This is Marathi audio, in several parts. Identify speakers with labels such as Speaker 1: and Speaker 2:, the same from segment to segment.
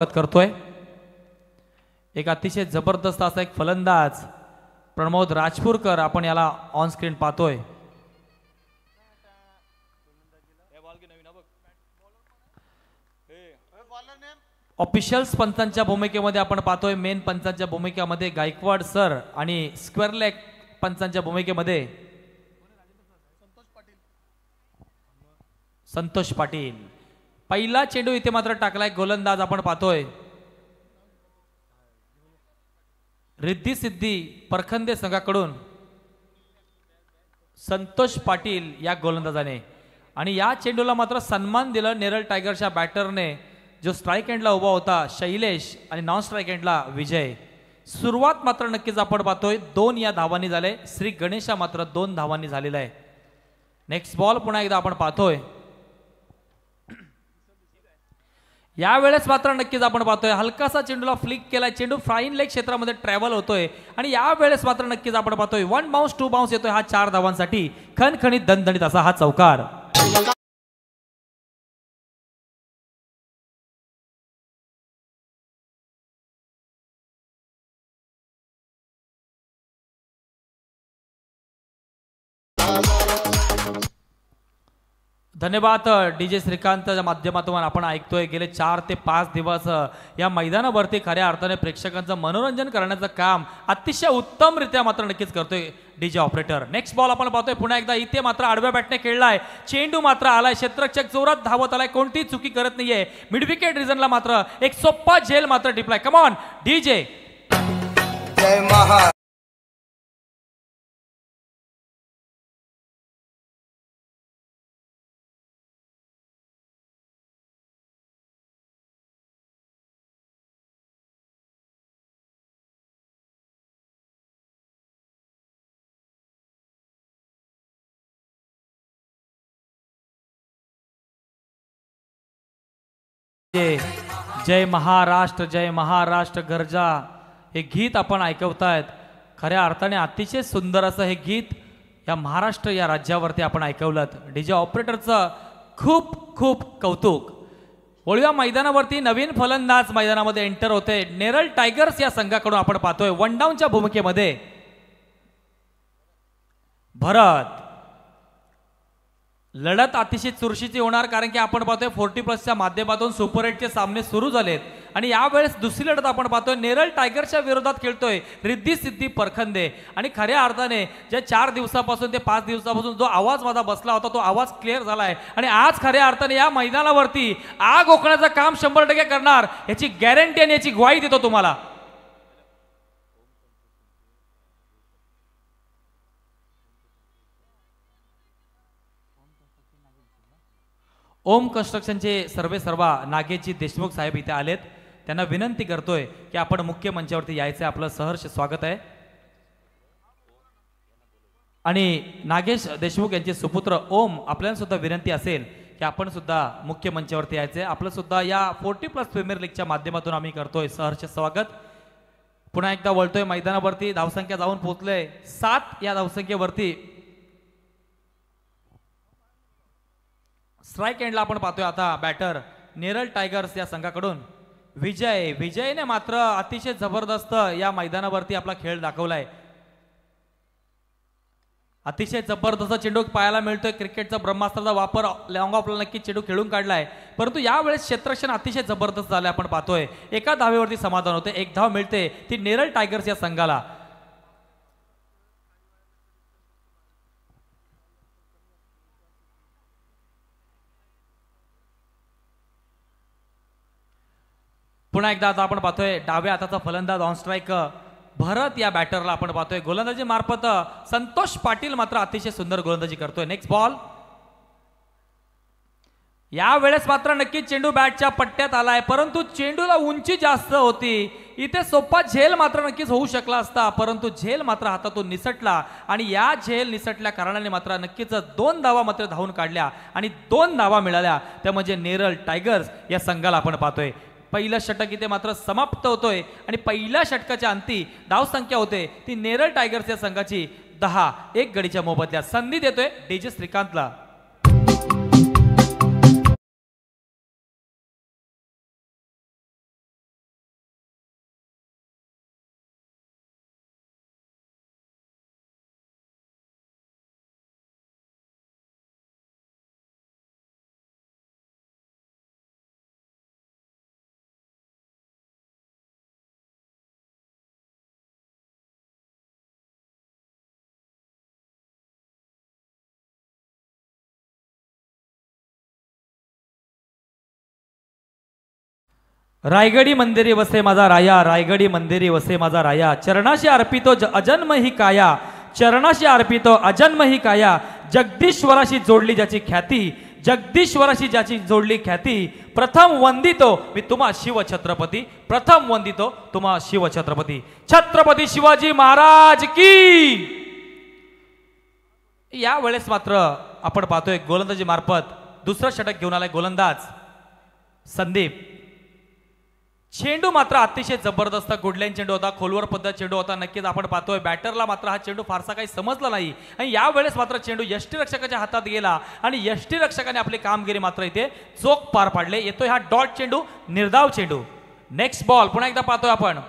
Speaker 1: करतोय। एक अतिशय जबरदस्त असा एक फलंदाज प्रमोद राजपूरकर आपण याला ऑन स्क्रीन पाहतोय। ऑफिशियल्स पंचांच्या भूमिकेमध्ये आपण पाहतोय, मेन पंचांच्या भूमिकेमध्ये गायकवाड सर आणि स्क्वेअर लेग पंचांच्या भूमिकेमध्ये संतोष पाटील। पहिला चेंडू इथे मात्र टाकलाय गोलंदाज आपण पाहतोय रिद्धी सिद्धी परखंदे संघाकडून संतोष पाटील या गोलंदाजाने, आणि या चेंडूला मात्र सन्मान दिला नेरळ टायगर्सच्या बॅटरने जो स्ट्राइक एंडला उभा होता शैलेश आणि नॉन स्ट्राइक एंडला विजय। सुरुवात मात्र नक्कीच आपण पाहतोय 2 या धावांनी झाले, श्री गणेशा मात्र 2 धावांनी झालेला आहे। नेक्स्ट बॉल पुन्हा एकदा आपण पाहतोय, यावेळेस मात्र नक्कीच आपण पाहतोय हलकासा चेंडूला फ्लिक केलाय, चेंडू फ्लाइंग लेग क्षेत्रामध्ये ट्रॅव्हल होतोय आणि यावेळेस मात्र नक्कीच आपण पाहतोय 1 बाउन्स 2 बाउन्स येतोय हा 4 धावांसाठी खणखणीत दणदणीत असा हा चौकार। धन्यवाद डीजे श्रीकांतच्या माध्यमातून आपण ऐकतोय गेले 4 ते 5 दिवस या मैदानावरती खऱ्या अर्थाने प्रेक्षकांचं मनोरंजन करण्याचं काम अतिशय उत्तमरित्या मात्र नक्कीच करतोय डीजे ऑपरेटर। नेक्स्ट बॉल आपण पाहतोय पुन्हा एकदा इथे मात्र आडव्या बॅटने खेळलाय, चेंडू मात्र आलाय, क्षेत्ररक्षक जोरात धावत आलाय, कोणती चुकी करत नाहीये, मिड विकेट रिजनला मात्र एक सोप्पा झेल मात्र टिपलाय। Come on DJ.
Speaker 2: जय महा
Speaker 1: जय महाराष्ट्र जय महाराष्ट्र गरजा हे गीत आपण ऐकवतायत। खऱ्या अर्थाने अतिशय सुंदर असं हे गीत या महाराष्ट्र या राज्यावरती आपण ऐकवलं। डीजे ऑपरेटरचं खूप खूप कौतुक। वळूया मैदानावरती नवीन फलंदाज मैदानामध्ये एंटर होते नेरळ टायगर्स या संघाकडून आपण पाहतोय 1 डाऊनच्या भूमिकेमध्ये भरत। लढत अतिशय चुरशीची होणार कारण की आपण पाहतोय 40+ माध्यमातून सुपर 8चे सामने सुरू झालेत आणि यावेळेस दुसरी लढत आपण पाहतोय नेरळ टायगर्सच्या विरोधात खेळतोय रिद्धी सिद्धी परखंदे। आणि खऱ्या अर्थाने जे 4 दिवसापासून ते 5 दिवसापासून जो आवाज माझा बसला होता तो आवाज क्लिअर झालाय आणि आज खऱ्या अर्थाने या मैदानावरती आग ओकण्याचं काम 100% करणार याची गॅरंटी आणि याची ग्वाही देतो तुम्हाला। ओम कन्स्ट्रक्शनचे सर्वेसर्वा नागेशजी देशमुख साहेब इथे आलेत, त्यांना विनंती करतोय की आपण मुख्य मंचावरती यायचे, आपलं सहर्ष स्वागत आहे। आणि नागेश देशमुख यांचे सुपुत्र ओम आपल्याला सुद्धा विनंती असेल की आपण सुद्धा मुख्य मंचावरती यायचे, आपलं सुद्धा या 40+ प्रीमियर लीगच्या माध्यमातून आम्ही करतोय सहर्ष स्वागत। पुन्हा एकदा वळतोय मैदानावरती, धावसंख्या जाऊन पोहोचले 7 या धावसंख्येवरती। स्ट्राइक एंडला आपण पाहतोय आता बॅटर नेरळ टायगर्स या संघाकडून विजय। विजयने मात्र अतिशय जबरदस्त या मैदानावरती आपला खेळ दाखवलाय, अतिशय जबरदस्त चेंडू पाहायला मिळतोय, क्रिकेटचा ब्रह्मास्त्राचा वापर लॉंग ऑफला नक्की चेंडू खेळून काढलाय, परंतु यावेळेस क्षेत्ररक्षण अतिशय जबरदस्त झालंय। आपण पाहतोय एका धावेवरती समाधान होते, 1 धाव मिळते ती नेरळ टायगर्स या संघाला। पुन्हा एकदा आता आपण पाहतोय डाव्या हाताचा फलंदाज ऑन स्ट्राइक भरत या बॅटरला आपण पाहतोय गोलंदाजी मार्फत संतोष पाटील मात्र अतिशय सुंदर गोलंदाजी करतोय। नेक्स्ट बॉल, यावेळेस मात्र नक्की चेंडू बॅटच्या पट्ट्यात आलाय, परंतु चेंडूला उंची जास्त होती, इथे सोपा झेल मात्र नक्कीच होऊ शकला असता, परंतु झेल मात्र हातातून निसटला आणि या झेल निसटल्या कारणाने मात्र नक्कीच 2 धावा मात्र धावून काढल्या आणि 2 धावा मिळाल्या, त्या म्हणजे नेरळ टायगर्स या संघाला आपण पाहतोय। पहिलं षटक इथे मात्र समाप्त होतोय आणि पहिल्या षटकाच्या अंती धावसंख्या होते ती नेरळ टायगर्स या संघाची 10। 1 गडीच्या मोबदल्यात संधी देतोय डीजे श्रीकांतला। रायगडी मंदिरी वसे माझा राया, रायगडी मंदिरी वसे माझा राया, चरणाशी अर्पितो अजन्म ही काया, चरणाशी अर्पितो अजन्म ही काया, जगदीश्वराशी जोडली ज्याची ख्याती, जगदीश्वराशी ज्याची जोडली ख्याती, प्रथम वंदितो मी तुम्हा शिव छत्रपती, प्रथम वंदितो तुम्हा शिव छत्रपती, छत्रपती शिवाजी महाराज की। या वेळेस मात्र आपण पाहतोय गोलंदाजी मार्फत दुसरं षटक घेऊन आलाय गोलंदाज संदीप। चेंडू मात्र अतिशय जबरदस्त गुडलाईन चेंडू होता, खोलवर पद्धत चेंडू होता। नक्कीच आपण पाहतोय बॅटरला मात्र हा चेंडू फारसा काही समजला नाही आणि या वेळेस मात्र चेंडू यष्टीरक्षकाच्या हातात गेला आणि यष्टीरक्षकाने आपली कामगिरी मात्र इथे चोख पार पाडले। येतोय हा डॉट चेंडू, निर्धाव चेंडू। नेक्स्ट बॉल पुन्हा एकदा पाहतोय आपण।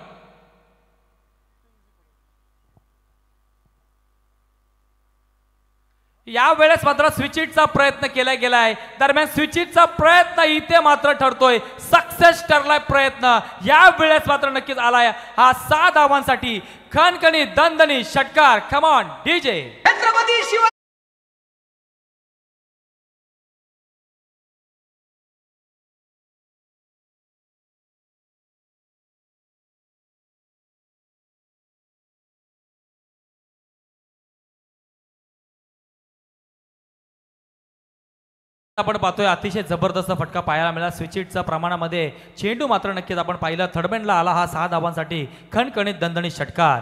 Speaker 1: या वेळेस मात्र स्विचिटचा प्रयत्न केला गेलाय, दरम्यान स्विचिटचा प्रयत्न इथे मात्र ठरतोय सक्सेस ठरलाय प्रयत्न। या वेळेस मात्र नक्कीच आलाय हा 6 धावांसाठी खणखणी दणदणी षटकार। Come on DJ.
Speaker 2: Chhatrapati Shiv
Speaker 1: आपण पाहतोय अतिशय जबरदस्त फटका पाहायला मिळाला स्विचिटच्या प्रमाणामध्ये। चेंडू मात्र नक्कीच आपण पाहिलं थर्डमॅनला आला हा 6 धावांसाठी खणखणीत दणदणीत षटकार।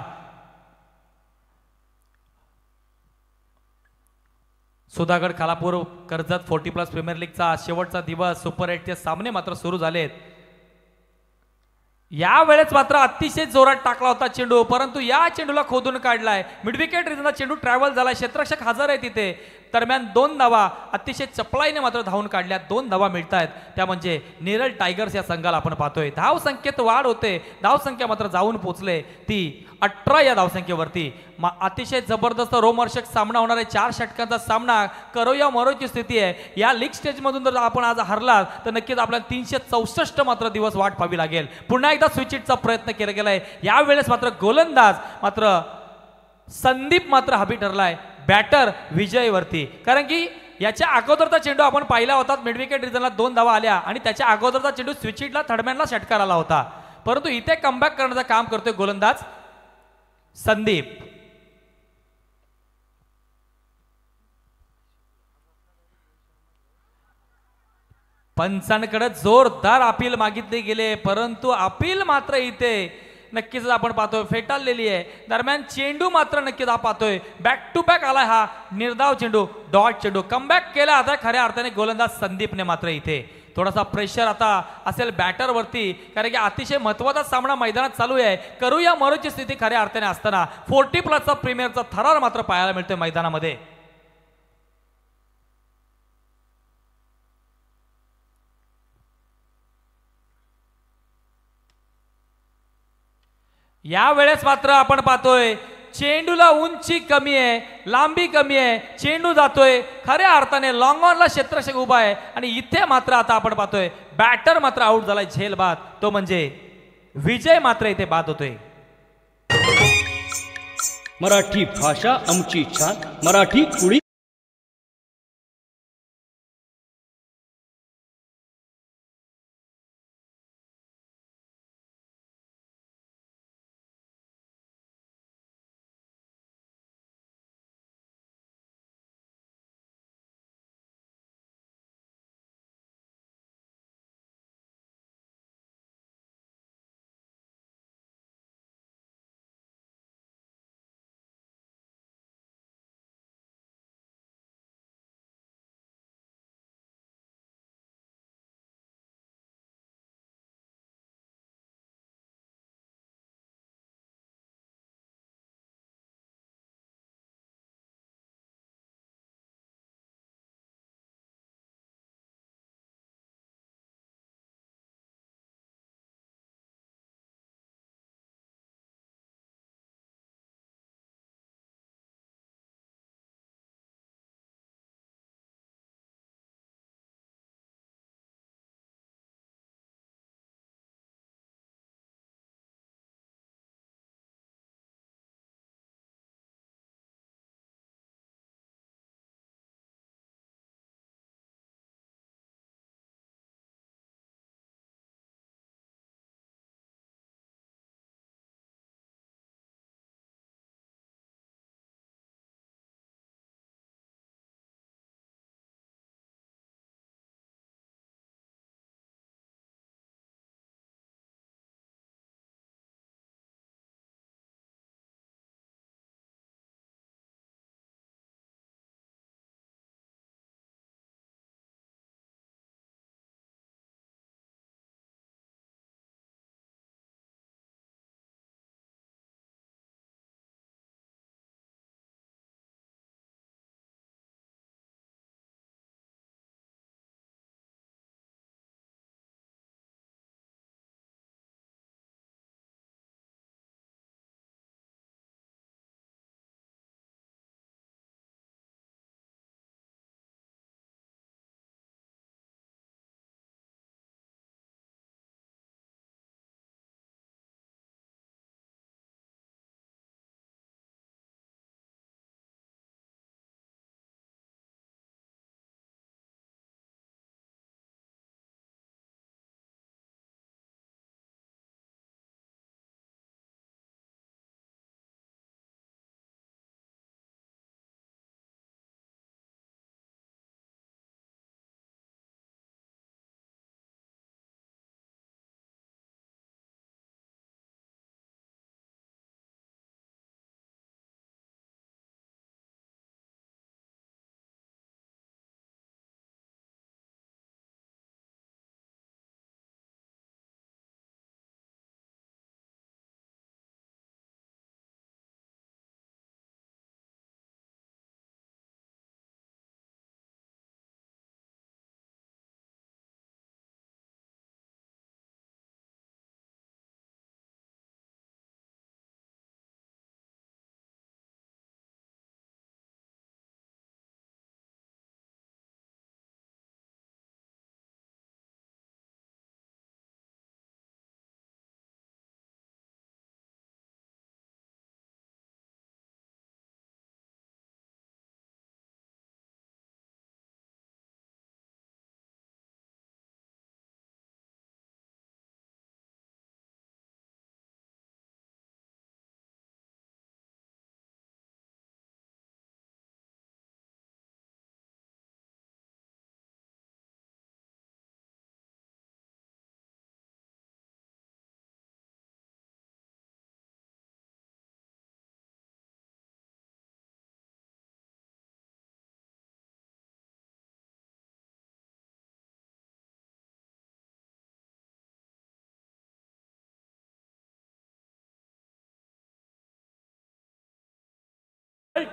Speaker 1: सुधागड खालापूर कर्जत 40+ प्रीमियर लीगचा शेवटचा दिवस, सुपर 8 चे सामने मात्र सुरू झालेत। या वेळेस मात्र अतिशय जोरात टाकला होता चेंडू, परंतु या चेंडूला खोदून काढलाय मिडविकेट रिजनचा चेंडू ट्रॅव्हल झालाय, क्षेत्ररक्षक हजर आहे तिथे। दरम्यान 2 धावा अतिशय चपळाईने मात्र धावून काढल्या, 2 धावा मिळतायत त्या म्हणजे नेरळ टायगर्स या संघाला आपण पाहतोय। धाव संख्येत वाढ होते, धाव संख्या मात्र जाऊन पोहोचले ती 18 या धावसंख्येवरती। अतिशय जबरदस्त रोमहर्षक सामना होणार आहे, 4 षटकांचा सामना, करो या मरोची स्थिती आहे। या लीग स्टेज मधून जर आपण आज हरला तर नक्कीच आपल्याला 364 मात्र दिवस वाट पाहावी लागेल। पुन्हा एकदा स्विचिटचा प्रयत्न केला गेलाय, यावेळेस मात्र गोलंदाज मात्र संदीप मात्र हबी ठरलाय बॅटर विजयवरती, कारण की याच्या अगोदरचा चेंडू आपण पाहिला होता मिडविकेट रिजनला 2 धावा आल्या आणि त्याच्या अगोदरचा चेंडू स्विचिटला थर्डमॅनला षटकार आला होता, परंतु इथे कमबॅक करण्याचं काम करतोय गोलंदाज संदीप। पंचांकडे जोरदार अपील मागितले गेले, परंतु अपील मात्र इथे नक्कीच आपण पाहतोय फेटाळलेली आहे। दरम्यान चेंडू मात्र नक्कीच आपण पाहतोय बॅक टू बॅक आलाय हा निर्धाव चेंडू, डॉट चेंडू। कमबॅक केला आता खऱ्या अर्थाने गोलंदाज संदीपने मात्र इथे थोडासा प्रेशर आता असेल बॅटर वरती, कारण की अतिशय महत्त्वाचा सामना मैदानात चालू आहे। करूया मरोची स्थिती खऱ्या अर्थाने असताना 40+ प्रीमियरचा थरार मात्र पाहायला मिळतोय मैदानामध्ये। या वेळेस मात्र आपण पाहतोय चेंडूला उंची कमी आहे, लांबी कमी आहे, चेंडू जातोय खऱ्या अर्थाने लॉंग ऑनला क्षेत्ररक्षक उभा आहे आणि इथे मात्र आता आपण पाहतोय बॅटर मात्र आउट झालाय झेल बाद, तो म्हणजे विजय मात्र इथे बाद होतोय।
Speaker 3: मराठी भाषा आमची छान, मराठी कुळी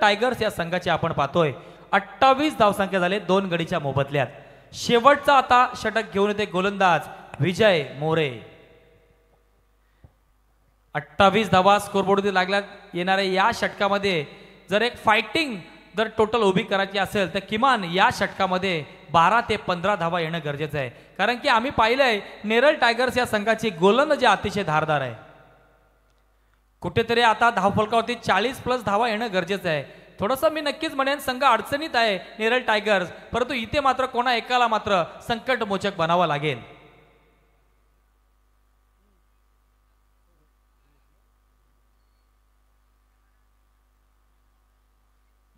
Speaker 1: टायगर्स या संघाचे आपण पाहतोय 28 धावसंख्या झाले 2 गडीच्या मोबदल्यात. शेवटचा आता षटक घेऊन येते गोलंदाज विजय मोरे. 28 धावा स्कोरबोर्डवरती लागल्यात. येणाऱ्या या षटकामध्ये जर एक फायटिंग जर टोटल उभी करायची असेल तर किमान या षटकामध्ये 12 ते 15 धावा येणं गरजेचं आहे. कारण की आम्ही पाहिलंय नेरळ टायगर्स या संघाची गोलंदाजी अतिशय धारदार आहे. कुठेतरी आता धावफलकावरती 40+ धावा येणं गरजेचं आहे. थोडंसं मी नक्कीच म्हणेन संघ अडचणीत आहे नेरळ टायगर्स, परंतु इथे मात्र कोणा एकाला मात्र संकटमोचक बनावं लागेल.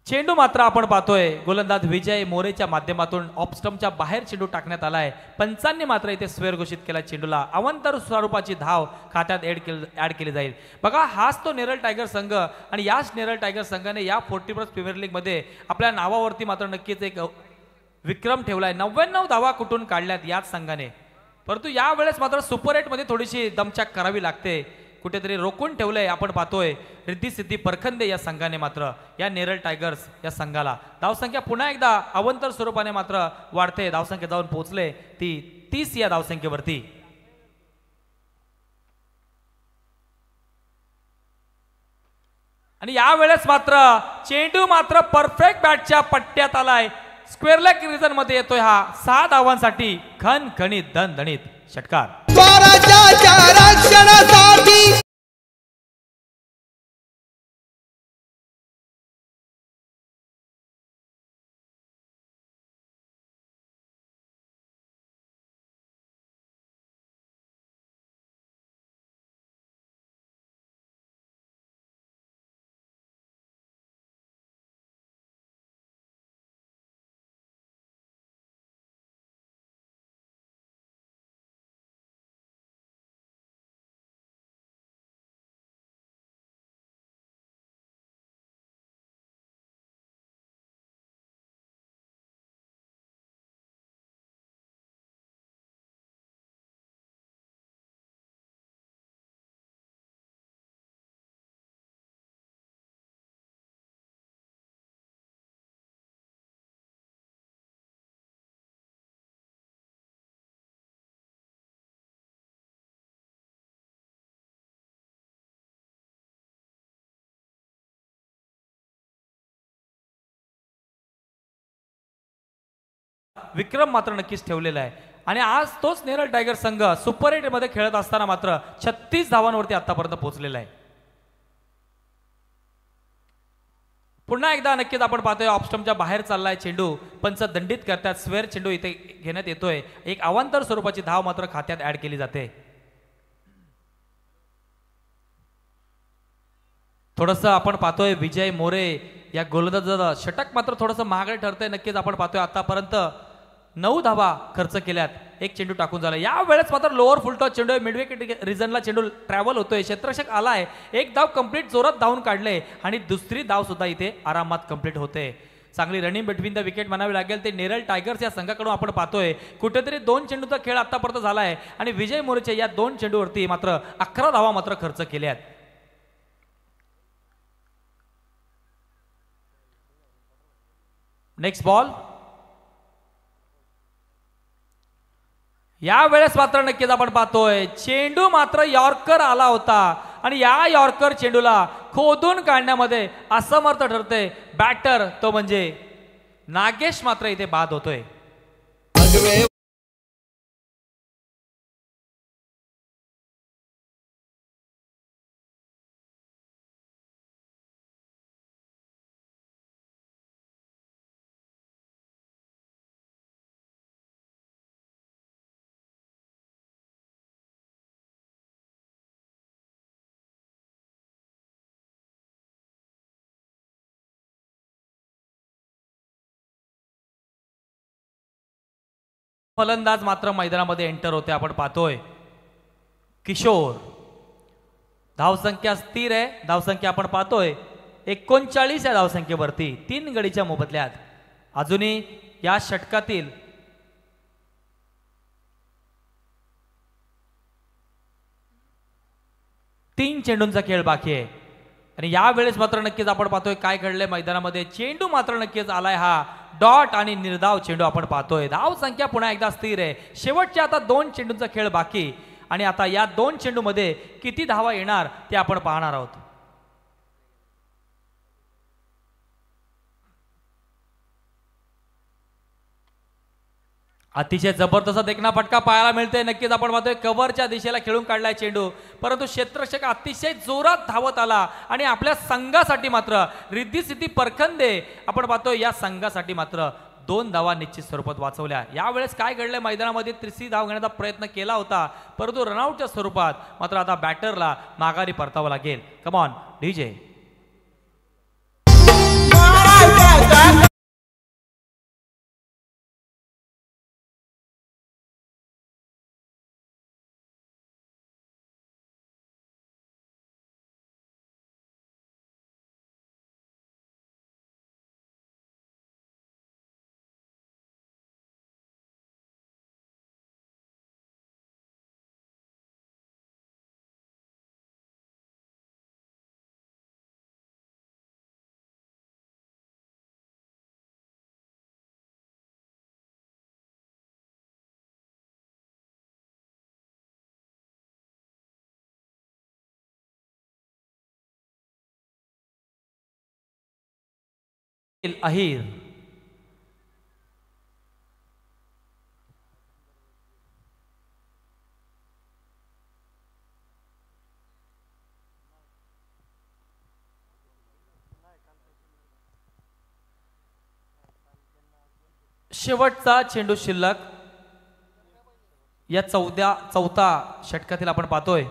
Speaker 1: चेंडू मात्र आपण पाहतोय गोलंदाज विजय मोरेच्या माध्यमातून ऑफस्टम्पच्या बाहेर चेंडू टाकण्यात आलाय. पंचांनी मात्र इथे स्क्वेअर घोषित केला. चेंडूला अवंतर स्वरूपाची धाव खात्यात ऍड केली जाईल. बघा हाच तो नेरळ टायगर संघ आणि याच नेरळ टायगर संघाने या 40+ प्रीमियर लीग मध्ये आपल्या नावावरती मात्र नक्कीच एक विक्रम ठेवलाय. 99 धावा कुठून काढल्यात याच संघाने. परंतु यावेळेस मात्र सुपर 8 मध्ये थोडीशी दमछाक करावी लागते. कुठेतरी रोखून ठेवलंय. आपण पाहतोय रिद्धी सिद्धी परखंदे या संघाने मात्र या नेरळ टायगर्स या संघाला. धावसंख्या पुन्हा एकदा अवंतर स्वरूपाने मात्र वाढते. धावसंख्या जाऊन पोहोचले ती 30 या धावसंख्येवरती. आणि यावेळेस मात्र चेंडू मात्र परफेक्ट बॅटच्या पट्ट्यात आलाय. स्क्वेअर लेग रिजन मध्ये येतोय हा 6 धावांसाठी खणखणीत दणदणीत षटकार. विक्रम मात्र नक्कीच ठेवलेला आहे. आणि आज तोच नेरळ टायगर संघ सुपर 8 मध्ये खेळत असताना मात्र 36 धावांवरती आतापर्यंत पोहोचलेला आहे. पुन्हा एकदा नक्कीच आपण पाहतोय ऑफस्टम्पच्या बाहेर चाललाय चेंडू. पंच दंडित करतात. स्क्वेअर चेंडू इथे घेण्यात येतोय. एक अवांतर स्वरूपाची धाव मात्र खात्यात ऍड केली जाते. थोडंसं आपण पाहतोय विजय मोरे या गोलंदाजाचं षटक मात्र थोडंसं महागडे ठरतंय. नक्कीच आपण पाहतोय आतापर्यंत 9 धावा खर्च केल्यात. एक चेंडू टाकून झाला. या वेळेस मात्र लोअर फुलटॉस चेंडू मिडविकेट रिजनला चेंडू ट्रॅव्हल होतोय. क्षेत्ररक्षक आलाय. एक धाव कंप्लीट जोरात धावून काढले आणि दुसरी धाव सुद्धा इथे आरामात कंप्लीट होते. चांगली रनिंग बिटवीन द विकेट म्हणावी लागेल. ते नेरळ टायगर्स या संघाकडून आपण पाहतोय कुठेतरी 2 चेंडूचा खेळ आतापर्यंत झालाय आणि विजय मोरेच्या या 2 चेंडूवरती मात्र 11 धावा मात्र खर्च केल्यात. Next ball. या वेळेस मात्र नक्कीच आपण पाहतोय चेंडू मात्र यॉर्कर आला होता आणि या यॉर्कर चेंडूला खोदून काढण्यामध्ये असमर्थ ठरते बॅटर तो म्हणजे नागेश मात्र इथे बाद होतोय. फलंदाज मात्र मैदानामध्ये एंटर होते. आपण पाहतोय किशोर. धावसंख्या स्थिर आहे. धावसंख्या आपण पाहतोय 39 या धावसंख्येवरती 3 गडीच्या मोबदल्यात. अजूनही या षटकातील तीन चेंडूंचा खेळ बाकी आहे. आणि या वेळेस मात्र नक्कीच आपण पाहतोय काय घडलंय मैदानामध्ये. चेंडू मात्र नक्कीच आलाय हा डॉट आणि निर्धाव चेंडू आपण पाहतोय. धाव संख्या पुन्हा एकदा स्थिर आहे. शेवटच्या आता 2 चेंडूंचा खेळ बाकी आणि आता या 2 चेंडूमध्ये किती धावा येणार ते आपण पाहणार आहोत. अतिशय जबरदस्त देखना फटका पाहायला मिळतोय. नक्कीच आपण पाहतोय कव्हरच्या दिशेला खेळून काढलाय चेंडू, परंतु क्षेत्ररक्षक अतिशय जोरात धावत आला आणि आपल्या संघासाठी मात्र रिद्धी सिद्धी परखंदे आपण पाहतोय या संघासाठी मात्र 2 धावा निश्चित स्वरूपात वाचवल्या. यावेळेस काय घडलंय मैदानामध्ये 3री धाव घेण्याचा प्रयत्न केला होता, परंतु रनआउटच्या स्वरूपात मात्र आता बॅटरला माघारी परतावं लागेल. Come on DJ. अहिर शेवटचा चेंडू शिल्लक या चौथा षटकातील आपण पाहतोय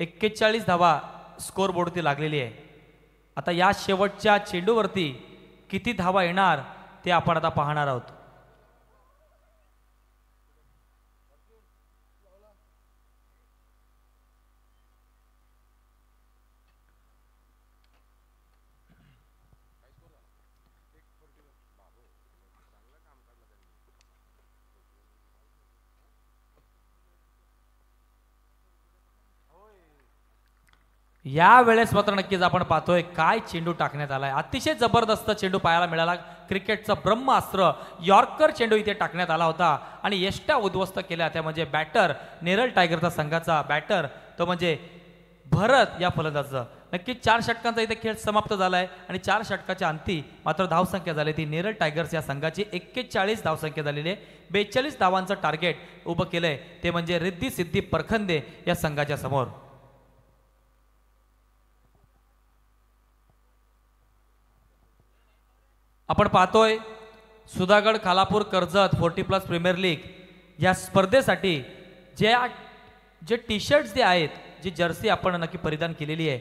Speaker 1: 41 धावा स्कोर बोर्डवरती लागलेली आहे. आता या शेवटच्या चेंडूवरती किती धावा येणार ते आपण आता पाहणार आहोत. या वेळेस मात्र नक्कीच आपण पाहतोय काय चेंडू टाकण्यात आलाय. अतिशय जबरदस्त चेंडू पाहायला मिळाला. क्रिकेटचं ब्रह्मास्त्र यॉर्कर चेंडू इथे टाकण्यात आला होता आणि यष्ट्या उद्ध्वस्त केल्या. त्या म्हणजे बॅटर नेरळ टायगरचा संघाचा बॅटर तो म्हणजे भरत या फलंदाजाचा. नक्कीच 4 षटकांचा इथे खेळ समाप्त झालाय आणि 4 षटकाच्या अंती मात्र धावसंख्या झाली ती नेरळ टायगर्स या संघाची 41 धावसंख्या झालेली आहे. 42 धावांचं टार्गेट उभं केलंय ते म्हणजे रिद्धी सिद्धी परखंदे या संघाच्या समोर. आपण पाहतोय सुधागड खालापूर कर्जत 40+ प्रीमियर लीग या स्पर्धेसाठी जे टी शर्ट्स जे आहेत, जी जर्सी आपण नक्की परिधान केलेली आहे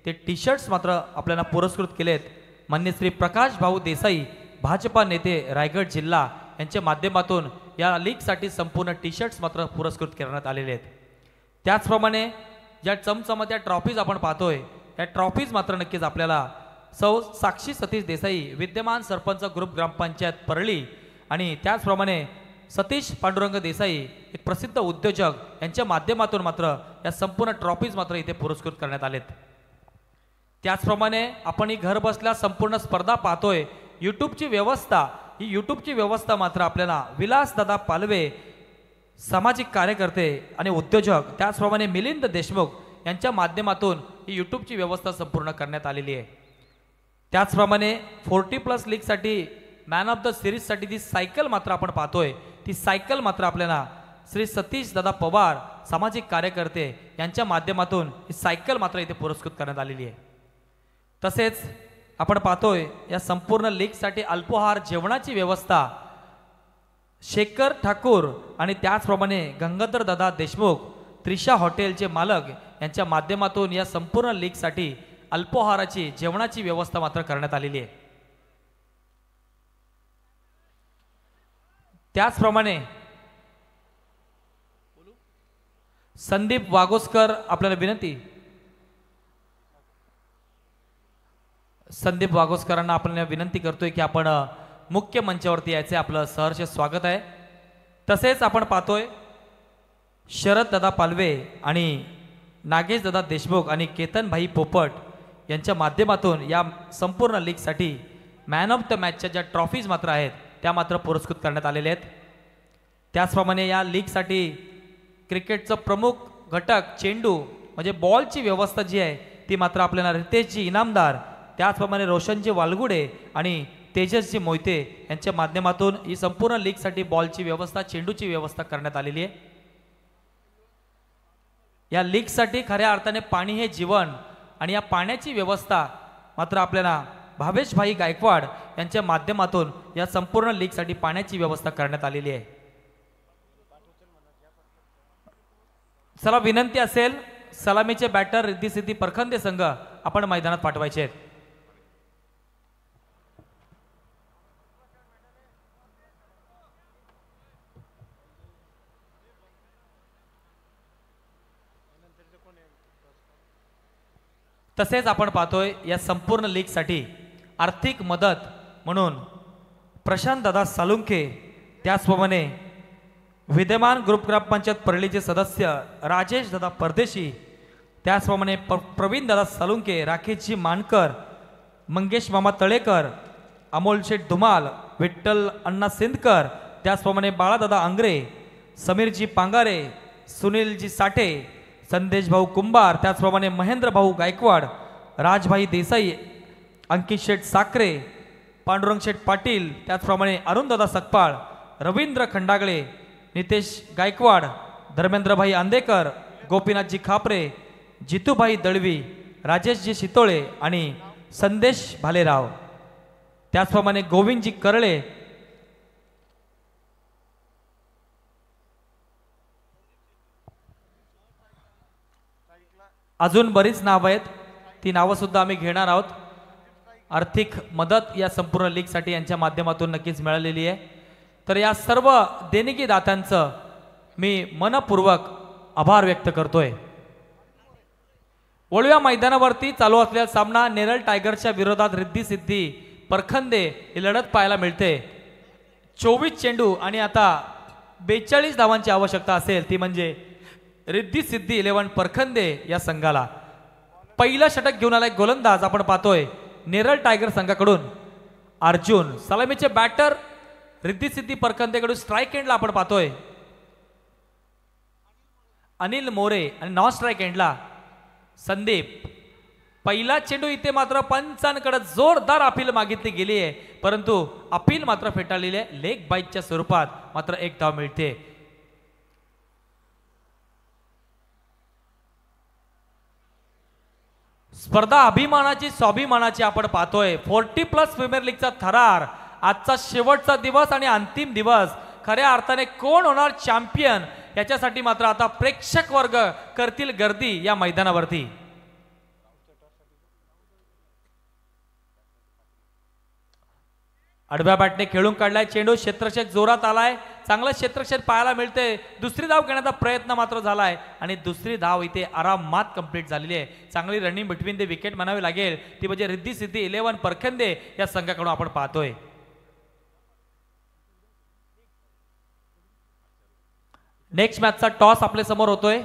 Speaker 1: ते टी शर्ट्स मात्र आपल्याला पुरस्कृत केलेत. मान्य श्री प्रकाश भाऊ देसाई भाजपा नेते रायगड जिल्हा यांच्या माध्यमातून या लीगसाठी संपूर्ण टी शर्ट्स मात्र पुरस्कृत करण्यात आलेले आहेत. त्याचप्रमाणे ज्या चमचमत्या ट्रॉफीज आपण पाहतोय या ट्रॉफीज मात्र नक्कीच आपल्याला सौ साक्षी सतीश देसाई विद्यमान सरपंच ग्रुप ग्रामपंचायत परळी आणि त्याचप्रमाणे सतीश पांडुरंग देसाई एक प्रसिद्ध उद्योजक यांच्या माध्यमातून मात्र या संपूर्ण ट्रॉफीज मात्र इथे पुरस्कृत करण्यात आलेत. त्याचप्रमाणे आपण ही घर बसल्या संपूर्ण स्पर्धा पाहतोय. यूट्यूबची व्यवस्था ही यूट्यूबची व्यवस्था मात्र आपल्याला विलासदादा पालवे सामाजिक कार्यकर्ते आणि उद्योजक त्याचप्रमाणे मिलिंद देशमुख यांच्या माध्यमातून ही यूट्यूबची व्यवस्था संपूर्ण करण्यात आलेली आहे. त्याचप्रमाणे 40+ लीगसाठी मॅन ऑफ द सिरीजसाठी ती सायकल मात्र आपण पाहतोय. ती सायकल मात्र आपल्याला श्री सतीश दादा पवार सामाजिक कार्यकर्ते यांच्या माध्यमातून ही सायकल मात्र इथे पुरस्कृत करण्यात आलेली आहे. तसेच आपण पाहतोय या संपूर्ण लीगसाठी अल्पोहार जेवणाची व्यवस्था शेखर ठाकूर आणि त्याचप्रमाणे गंगाधर दादा देशमुख त्रिशा हॉटेलचे मालक यांच्या माध्यमातून या संपूर्ण लीगसाठी अल्पोहाराची जेवणाची व्यवस्था मात्र करण्यात आलेली आहे. त्याचप्रमाणे संदीप वागोस्कर आपल्याला विनंती, संदीप वागोस्करांना आपण विनंती करतोय की आपण मुख्य मंचावरती यायचे. आपलं सहर्ष स्वागत आहे. तसेच आपण पाहतोय शरद दादा पालवे आणि नागेश दादा देशमुख आणि केतन भाई पोपट यांच्या माध्यमातून या संपूर्ण लीगसाठी मॅन ऑफ द मॅचच्या ज्या ट्रॉफीज मात्र आहेत त्या मात्र पुरस्कृत करण्यात आलेल्या आहेत. त्याचप्रमाणे या लीगसाठी क्रिकेटचं प्रमुख घटक चेंडू म्हणजे बॉलची व्यवस्था जी आहे ती मात्र आपल्याला रितेशजी इनामदार, त्याचप्रमाणे रोशनजी वालगुडे आणि तेजसजी मोहिते यांच्या माध्यमातून ही संपूर्ण लीगसाठी बॉलची व्यवस्था, चेंडूची व्यवस्था करण्यात आलेली आहे. या लीगसाठी खऱ्या अर्थाने पाणी हे जीवन आणि या पाण्याची व्यवस्था मात्र आपल्याला भावेशभाई गायकवाड यांच्या माध्यमातून या संपूर्ण लीगसाठी पाण्याची व्यवस्था करण्यात आलेली आहे. चला विनंती असेल सलामीचे बॅटर रिद्धी सिद्धी परखंदे संघ आपण मैदानात पाठवायचे आहेत. तसेच आपण पाहतोय या संपूर्ण लीगसाठी आर्थिक मदत म्हणून प्रशांत दादा सालुंखे, त्याचप्रमाणे विद्यमान ग्रुप ग्रामपंचायत परळीचे सदस्य राजेश दादा परदेशी, त्याचप्रमाणे प्रवीण दादा सालुंखे, राकेशजी मानकर, मंगेश मामा तळेकर, अमोल शेठ धुमाल, विठ्ठल अण्णा सिंदकर, त्याचप्रमाणे बाळादादा आंग्रे, समीरजी पांगारे, सुनीलजी साठे, संदेश भाऊ कुंभार, त्याचप्रमाणे महेंद्र भाऊ गायकवाड, राजभाई देसाई, अंकित शेठ साखरे, पांडुरंग शेठ पाटील, त्याचप्रमाणे अरुणदादा सकपाळ, रवींद्र खंडागळे, नितेश गायकवाड, धर्मेंद्रभाई आंदेकर, गोपीनाथजी खापरे, जितूभाई दळवी, राजेशजी शितोळे आणि संदेश भालेराव, त्याचप्रमाणे गोविंदजी करळे, अजून बरीच नावं आहेत, ती नावं सुद्धा आम्ही घेणार आहोत. आर्थिक मदत या संपूर्ण लीगसाठी यांच्या माध्यमातून नक्कीच मिळालेली आहे. तर या सर्व देणगी दात्यांचं मी मनपूर्वक आभार व्यक्त करतोय. वळूया मैदानावरती चालू असलेला सामना नेरळ टायगरच्या विरोधात रिद्धी सिद्धी परखंदे ही लढत पाहायला मिळते. 24 चेंडू आणि आता 42 धावांची आवश्यकता असेल, ती म्हणजे रिद्धी सिद्धी 11 परखंदे या संघाला. पहिला षटक घेऊन आलाय गोलंदाज आपण पाहतोय नेरळ टायगर संघाकडून अर्जुन. सलामीचे बॅटर रिद्धी सिद्धी परखंदेकडून स्ट्राईक एंडला आपण पाहतोय अनिल मोरे आणि नॉन स्ट्राईक एंडला संदीप. पहिला चेंडू इथे मात्र पंचांकडे जोरदार अपील मागितली गेली आहे, परंतु अपील मात्र फेटाळलेली आहे. लेग बाईटच्या स्वरूपात मात्र एक धाव मिळते. स्पर्धा अभिमानाची स्वाभिमानाची आपण पाहतोय. 40+ प्रीमियर लीगचा थरार, आजचा शेवटचा दिवस आणि अंतिम दिवस. खऱ्या अर्थाने कोण होणार चॅम्पियन याच्यासाठी मात्र आता प्रेक्षक वर्ग करतील गर्दी या मैदानावरती. आडव्या बॅटने खेळून काढलाय चेंडू, क्षेत्ररक्षक जोरात आलाय, चांगलं क्षेत्ररक्षक पाहायला मिळते. दुसरी धाव घेण्याचा प्रयत्न मात्र झालाय आणि दुसरी धाव इथे आरामात कंप्लीट झालेली आहे. चांगली रनिंग बिटवीन द विकेट म्हणावी लागेल, ती म्हणजे रिद्धी सिद्धी 11 परखंदे या संघाकडून आपण पाहतोय. नेक्स्ट मॅचचा टॉस आपल्या समोर होतोय.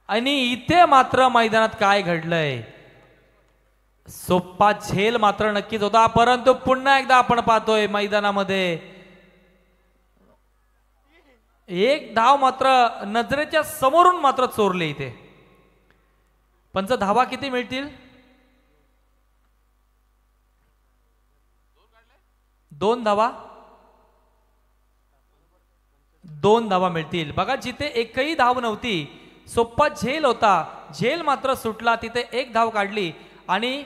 Speaker 1: आणि इथे मात्र मैदानात काय घडलंय, सोप्पा झेल मात्र नक्कीच होता, परंतु पुन्हा एकदा आपण पाहतोय मैदानामध्ये एक धाव मात्र नजरेच्या समोरून मात्र चोरले. इथे पंच धावा किती मिळतील? 2 धावा. 2 धावा मिळतील. बघा जिथे एकही धाव नव्हती, सोप्पा झेल होता, झेल मात्र सुटला, तिथे एक धाव काढली आणि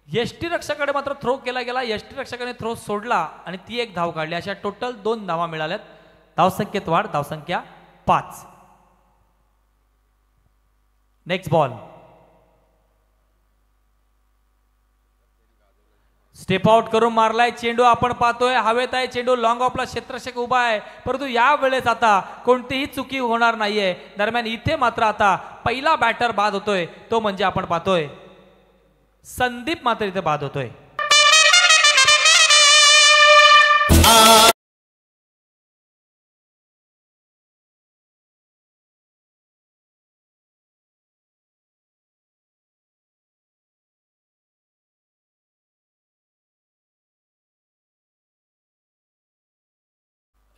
Speaker 1: यष्टीरक्षकाकडे मात्र थ्रो केला गेला, यष्टीरक्षकाने थ्रो सोडला आणि ती एक धाव काढली. अशा टोटल 2 धावा मिळाल्यात. धावसंख्येत वाढ, धावसंख्या 5. Next ball. स्टेप आउट करून मारलाय चेंडू, आपण पाहतोय हवेत आहे चेंडू, लॉंग ऑफला क्षेत्ररक्षक उभा आहे, परंतु या वेळेस आता कोणतीही चुकी होणार नाहीये. दरम्यान इथे मात्र आता पहिला बॅटर बाद होतोय, तो म्हणजे आपण पाहतोय संदीप मात्र इथे बाद होतोय.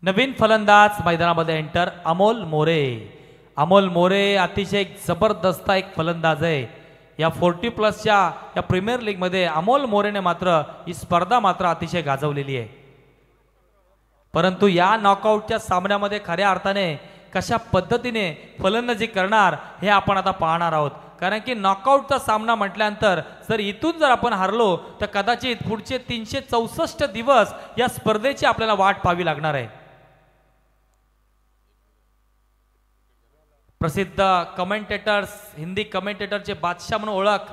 Speaker 1: नवीन फलंदाज मैदानामध्ये एंटर अमोल मोरे. अमोल मोरे अतिशय एक जबरदस्त एक फलंदाज आहे. या 40+ या प्रीमियर लीगमध्ये अमोल मोरेने मात्र ही स्पर्धा मात्र अतिशय गाजवलेली आहे. परंतु या नॉकआउटच्या सामन्यामध्ये खऱ्या अर्थाने कशा पद्धतीने फलंदाजी करणार हे आपण आता पाहणार आहोत. कारण की नॉकआउटचा सामना म्हटल्यानंतर जर इथून जर आपण हरलो तर कदाचित पुढचे 364 दिवस या स्पर्धेची आपल्याला वाट पाहावी लागणार आहे. प्रसिद्ध कमेंटेटर्स, हिंदी कमेंटेटरचे बादशाह म्हणून ओळख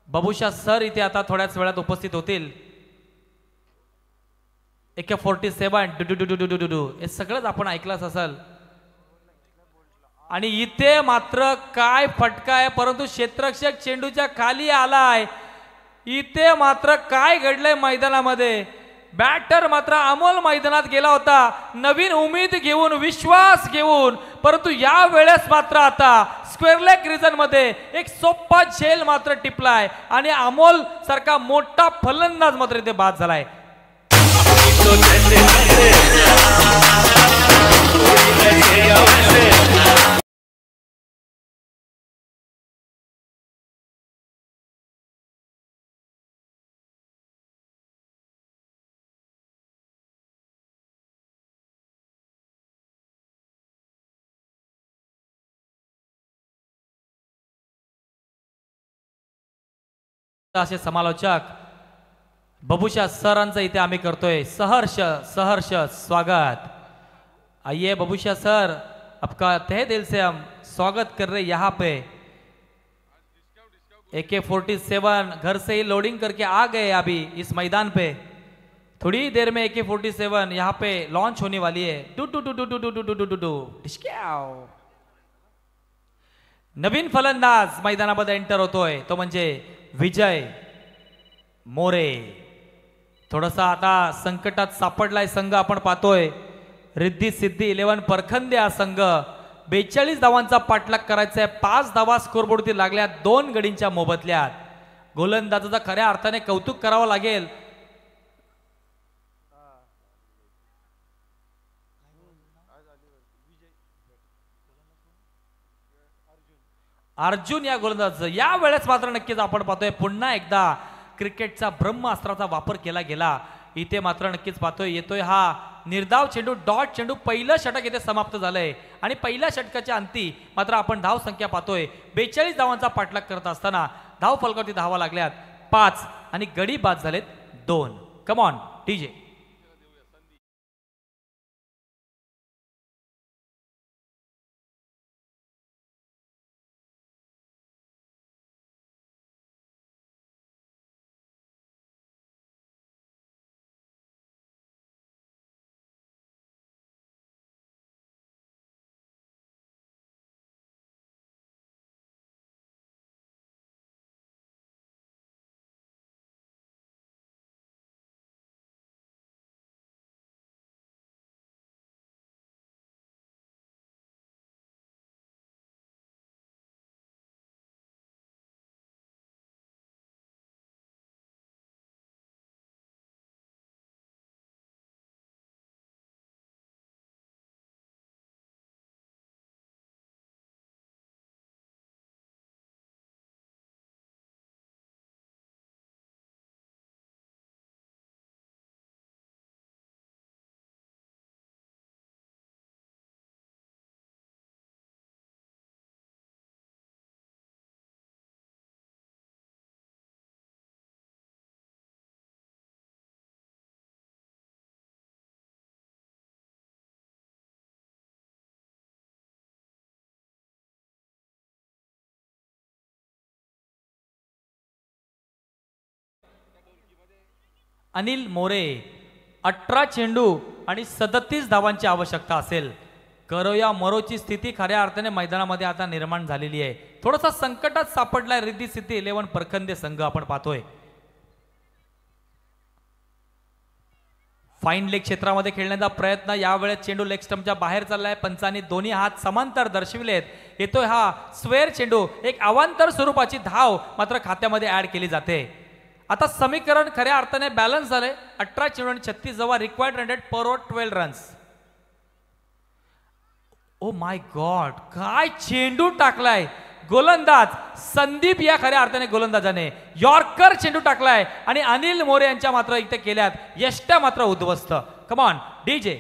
Speaker 1: बबूशा सर इथे आता थोड्याच वेळात उपस्थित होतील. AK-47 हे सगळंच आपण ऐकलंच असेल. आणि इथे मात्र काय फटका आहे, परंतु क्षेत्ररक्षक चेंडूच्या खाली आलाय. इथे मात्र काय घडलंय मैदानामध्ये. बॅटर मात्र अमोल मैदानात गेला होता नवीन उमेद घेऊन, विश्वास घेऊन, परंतु या वेळेस मात्र आता स्क्वेअर लेग रिजन मध्ये एक सोपा झेल मात्र टिपलाय आणि अमोल सारखा मोठा फलंदाज मात्र इथे बाद झालाय. असे समालोचक बबूशा सरांचं इथे आम्ही करतोय सहर्ष सहर्ष स्वागत. आइए बबूशा सर, आपका तहे दिल से हम स्वागत कर रहे यहाँ पे. AK-47 घर से ही लोडिंग करके आ गए अभी इस मैदान पे. थोड़ी देर में AK-47 यहाँ पे लॉन्च होने वाली है. नवीन फलंदाज मैदानामध्ये एंटर होतोय तो म्हणजे विजय मोरे. थोडासा आता संकटात सापडलाय संघ आपण पाहतोय. रिद्धी सिद्धी 11 परखंदे हा संघ 42 धावांचा पाठलाग करायचा आहे. 5 धावा स्कोरबोर्डवरती लागल्या 2 गडींच्या मोबदल्यात. गोलंदाजाचा खऱ्या अर्थाने कौतुक करावं लागेल. अर्जुन या गोलंदाज या वेळेस मात्र नक्कीच आपण पाहतोय पुन्हा एकदा क्रिकेटचा ब्रह्मास्त्राचा वापर केला गेला. इथे मात्र नक्कीच पाहतोय येतोय हा निर्धाव चेंडू, डॉट चेंडू. पहिलं षटक इथे समाप्त झालंय आणि पहिल्या षटकाच्या अंती मात्र आपण धाव संख्या पाहतोय 42 धावांचा पाठलाग करत असताना धाव फलकावरती धावा लागल्यात 5 आणि गडी बाद झालेत 2. कम ऑन डीजे. अनिल मोरे 18 चेंडू आणि 37 धावांची आवश्यकता असेल. करो मरोची स्थिती खऱ्या अर्थाने मैदानामध्ये आता निर्माण झालेली आहे. थोडासा संकटात सापडलाय रिद्धी सिद्धी 11 परखंदे संघ आपण पाहतोय. फाईन लेग क्षेत्रामध्ये खेळण्याचा प्रयत्न, यावेळेस चेंडू लेग स्टंपच्या बाहेर चाललाय. पंचांनी दोन्ही हात समांतर दर्शविलेत. येतोय हा स्क्वेअर चेंडू, एक अवांतर स्वरूपाची धाव मात्र खात्यामध्ये ऍड केली जाते. आता समीकरण खऱ्या अर्थाने बॅलन्स झाले. 18 चेंडू आणि 36 जवळ required 100 per over 12 runs. Oh my God, काय चेंडू टाकलाय गोलंदाज संदीप या खऱ्या अर्थाने गोलंदाजाने. यॉर्कर चेंडू टाकलाय आणि अनिल मोरे यांच्या मात्र इथे केल्यात यष्ट्या मात्र उद्ध्वस्त. Come on DJ.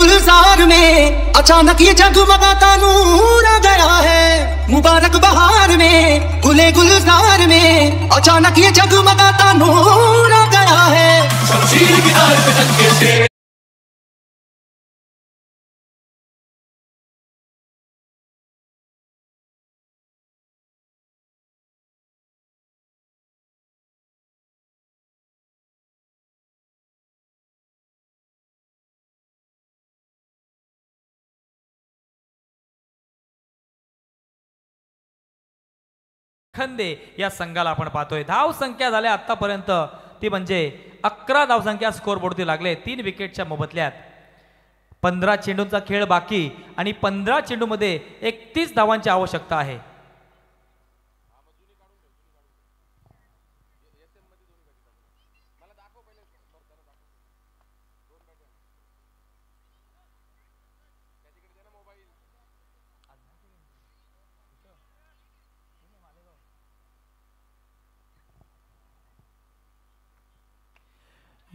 Speaker 4: गुलजार में अचानक ये जगमगाता नूर आ गया है. मुबारक बहार में गुले गुलजार में अचानक ये जगमगाता नूर आ गया है. शमशीर की तार पे टंके से
Speaker 1: खंदे या संघाला आपण पाहतोय. धाव संख्या झाल्या आतापर्यंत ती म्हणजे 11 धावसंख्या स्कोर बोर्डती लागले 3 विकेटच्या मोबदल्यात. 15 चेंडूंचा खेळ बाकी आणि 15 चेंडूमध्ये 31 धावांची आवश्यकता आहे.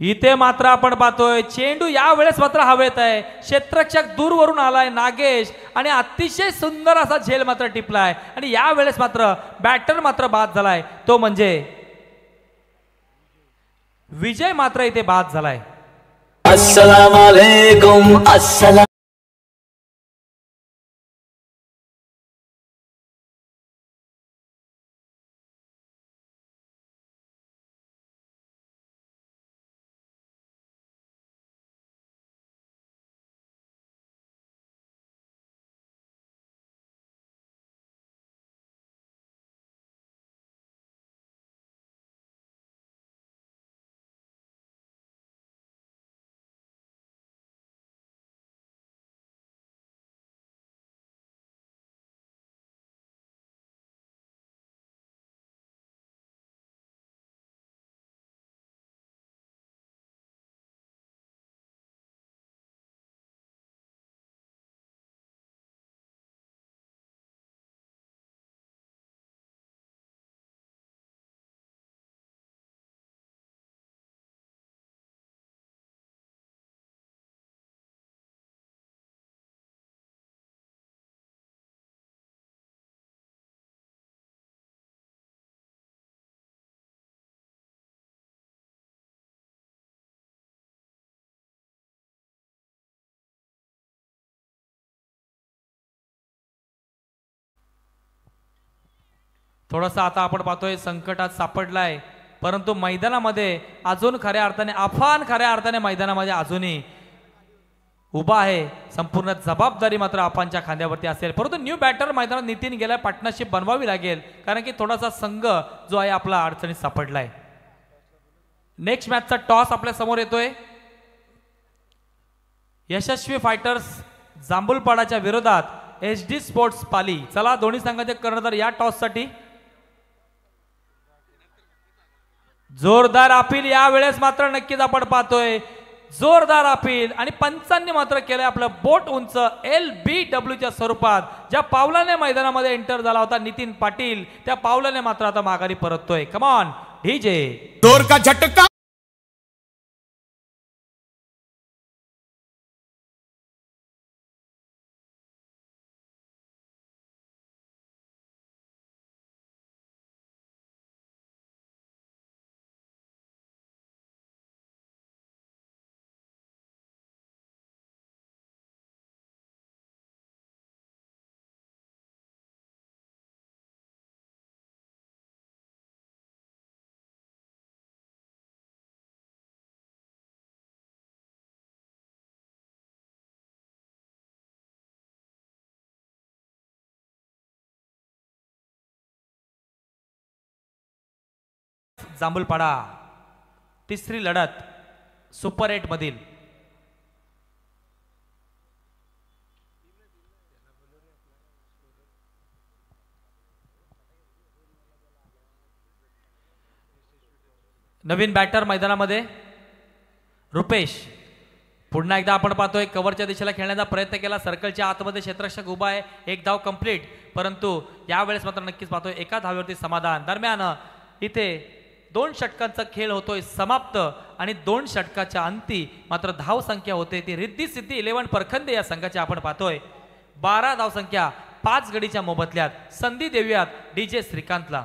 Speaker 1: इथे मात्र आपण पाहतोय चेंडू यावेळेस मात्र हवेत आहे. क्षेत्ररक्षक दूरवरून आलाय नागेश आणि अतिशय सुंदर असा झेल मात्र टिपलाय आणि यावेळेस मात्र बॅटर मात्र बाद झालाय, तो म्हणजे विजय मात्र इथे बाद झालाय.
Speaker 5: अस्सलाम वालेकुम. अस्सलाम.
Speaker 1: थोडासा आता आपण पाहतोय संकटात सापडलाय परंतु मैदानामध्ये अजून खऱ्या अर्थाने खऱ्या अर्थाने मैदानामध्ये अजूनही उभा आहे. संपूर्ण जबाबदारी मात्र आपांच्या खांद्यावरती असेल. परंतु न्यू बॅटर मैदानात नितीन गेला, पार्टनरशिप बनवावी लागेल कारण की थोडासा संघ जो आहे आपला अडचणीत सापडलाय. नेक्स्ट मॅचचा टॉस आपल्या समोर येतोय. यशस्वी फायटर्स जांभूलपाडाच्या विरोधात HD स्पोर्ट्स पाली. चला दोन्ही संघाचे कर्णधार या टॉस साठी. जोरदार अपील यावेळेस मात्र नक्कीच आपण पाहतोय. जोरदार अपील आणि पंचांनी मात्र केलंय आपलं बोट उंच LBWच्या स्वरूपात. ज्या पावलाने मैदानामध्ये एंटर झाला होता नितीन पाटील, त्या पावलाने मात्र आता माघारी परततोय. Come on DJ.
Speaker 4: जोर का झटका.
Speaker 1: जांभूलपाडा तिसरी लढत सुपर 8 मधील. नवीन बॅटर मैदानामध्ये रुपेश. पुन्हा एकदा आपण पाहतोय कव्हरच्या दिशेला खेळण्याचा प्रयत्न केला. सर्कलच्या आतमध्ये क्षेत्ररक्षक उभा आहे. एक धाव कंप्लीट, परंतु यावेळेस मात्र नक्कीच पाहतोय एका धावेवरती समाधान. दरम्यान इथे 2 षटकांचा खेळ होतोय समाप्त आणि 2 षटकाच्या अंती मात्र धाव संख्या होते ती रिद्धी सिद्धी 11 परखंदे या संघाची आपण पाहतोय. 12 धाव संख्या 5 गडीच्या मोबदल्यात. संधी देऊयात DJ श्रीकांतला.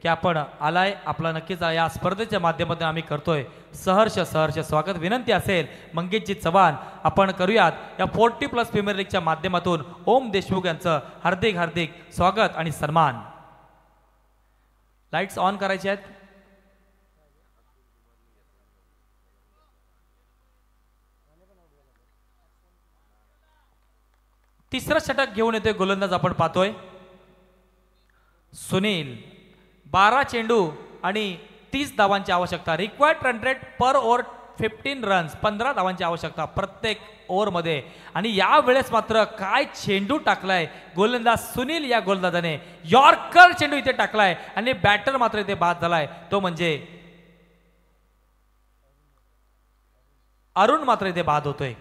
Speaker 1: की आपण आलाय आपला नक्कीच या स्पर्धेच्या माध्यमातून आम्ही करतोय. सहर्ष स्वागत. विनंती असेल मंगेशजी चव्हाण आपण करूयात या 40+ प्रीमियर लीगच्या माध्यमातून ओम देशमुख यांचं हार्दिक स्वागत आणि सन्मान. लाईट्स ऑन करायचे आहेत. तिसरं षटक घेऊन येतोय गोलंदाज आपण पाहतोय सुनील. 12 चेंडू आणि 30 धावांची आवश्यकता. रिक्वायर्ड रन रेट पर ओव्हर 15 रन्स. 15 धावांची आवश्यकता प्रत्येक ओव्हरमध्ये. आणि या वेळेस मात्र काय चेंडू टाकलाय गोलंदाज सुनील या गोलंदाजाने. यॉर्कर चेंडू इथे टाकलाय आणि बॅटर मात्र इथे बाद झालाय. तो म्हणजे अरुण मात्र इथे बाद होतोय.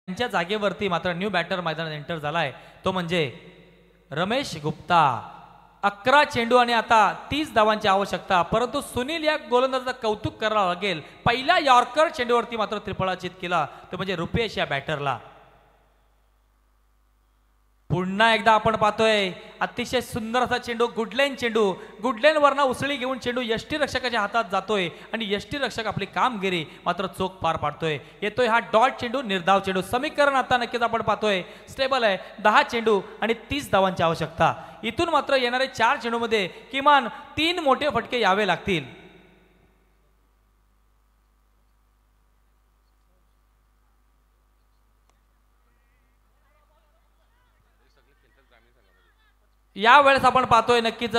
Speaker 1: त्यांच्या जागेवरती मात्र न्यू बॅटर मैदानात एंटर झालाय तो म्हणजे रमेश गुप्ता. 11 चेंडू आणि आता 30 धावांची आवश्यकता. परंतु सुनील या गोलंदाजाचं कौतुक करावं लागेल. पहिल्या यॉर्कर चेंडूवरती मात्र त्रिफळाचीत केला तो म्हणजे रुपेश या बॅटरला. पुन्हा एकदा आपण पाहतोय अतिशय सुंदर असा चेंडू. गुडलेन चेंडू. गुडलेन वरना उसळी घेऊन चेंडू यष्टीरक्षकाच्या हातात जातोय आणि यष्टीरक्षक आपली कामगिरी मात्र चोख पार पाडतोय. येतोय हा डॉट चेंडू, निर्धाव चेंडू. समीकरण आता नक्कीच आपण पाहतोय स्टेबल आहे. 10 चेंडू आणि 30 धावांची आवश्यकता. इथून मात्र येणारे 4 चेंडूमध्ये किमान 3 मोठे फटके यावे लागतील. या वेळेस आपण पाहतोय नक्कीच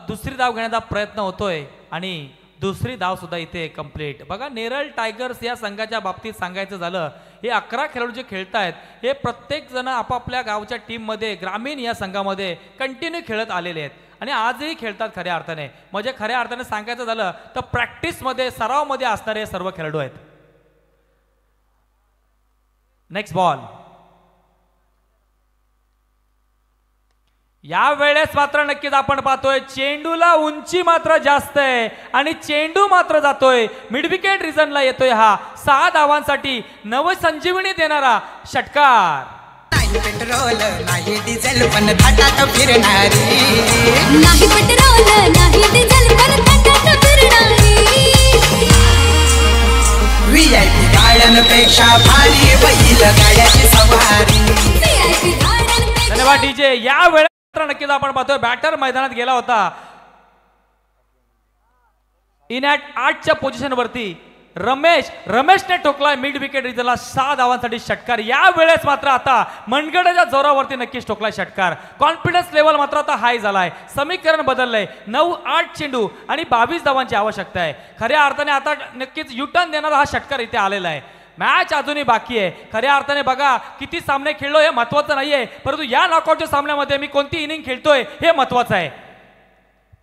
Speaker 1: दुसरी धाव घेण्याचा प्रयत्न होतोय आणि दुसरी धाव सुद्धा इथे कंप्लीट. बघा नेरळ टायगर्स या संघाच्या बाबतीत सांगायचं झालं, हे 11 खेळाडू जे खेळत आहेत हे प्रत्येक जण आपापल्या गावच्या टीममध्ये ग्रामीण या संघामध्ये कंटिन्यू खेळत आलेले आहेत आणि आजही खेळतात खऱ्या अर्थाने. म्हणजे खऱ्या अर्थाने सांगायचं झालं तर प्रॅक्टिसमध्ये सरावमध्ये असणारे सर्व खेळाडू आहेत. Next ball. या वेळेस मात्र नक्कीच आपण पाहतोय चेंडूला उंची मात्र जास्त आहे आणि चेंडू मात्र जातोय मिड विकेट रिजनला येतोय. हा 6 धावांसाठी नवसंजीवनी देणारा षटकार.
Speaker 4: नाही पेट्रोल नाही डिझेल पण थाटात फिरणारी,
Speaker 6: नाही पेट्रोल नाही डिझेल पण थाटात फिरणारी,
Speaker 4: VIP गाड्यांपेक्षा भारी बैल गाड्याची सवारी.
Speaker 6: VIP गाड्यांपेक्षा
Speaker 1: धन्यवाद डीजे. या वेळेस नक्कीच आपण पाहतोय बॅटर मैदानात गेला होता इन ॲट 8च्या पोझिशन वरती. रमेशने ठोकलाय मिड विकेट रिजनला 6 धावांसाठी षटकार. या वेळेस मात्र आता मनगडाच्या जोरावरती नक्कीच ठोकलाय षटकार. कॉन्फिडन्स लेवल मात्र आता हाय झालाय. समीकरण बदललंय. 9-8 चेंडू आणि 22 धावांची आवश्यकता आहे. खऱ्या अर्थाने आता नक्कीच युटर्न देणारा हा षटकार इथे आलेला आहे. मॅच अजूनही बाकी आहे. खऱ्या अर्थाने बघा किती सामने खेळलो हे महत्वाचं नाहीये, परंतु या नॉकआउटच्या सामन्यामध्ये मी कोणती इनिंग खेळतोय हे महत्वाचं आहे.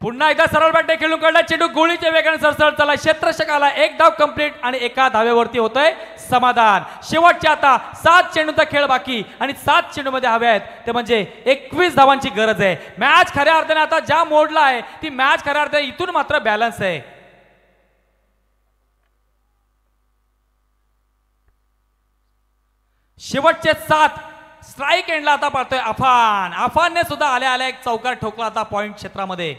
Speaker 1: पुन्हा एकदा सरळ बॅटने खेळून काढला चेंडू गोळीच्या वेगाने सरसळ चालला. क्षेत्ररक्षक आला. 1 धाव कंप्लीट आणि 1 धावेवरती होतोय समाधान. शेवटच्या आता 7 चेंडूचा खेळ बाकी आणि 7 चेंडूमध्ये हवे आहेत ते म्हणजे 21 धावांची गरज आहे. मॅच खऱ्या अर्थाने आता ज्या मोडला आहे ती मॅच खऱ्या अर्थाने इथून मात्र बॅलन्स आहे. शेवटचे 7 स्ट्राईक एंडला आता पाहतोय अफानने सुद्धा आल्या एक चौकार ठोकला आता पॉइंट क्षेत्रामध्ये.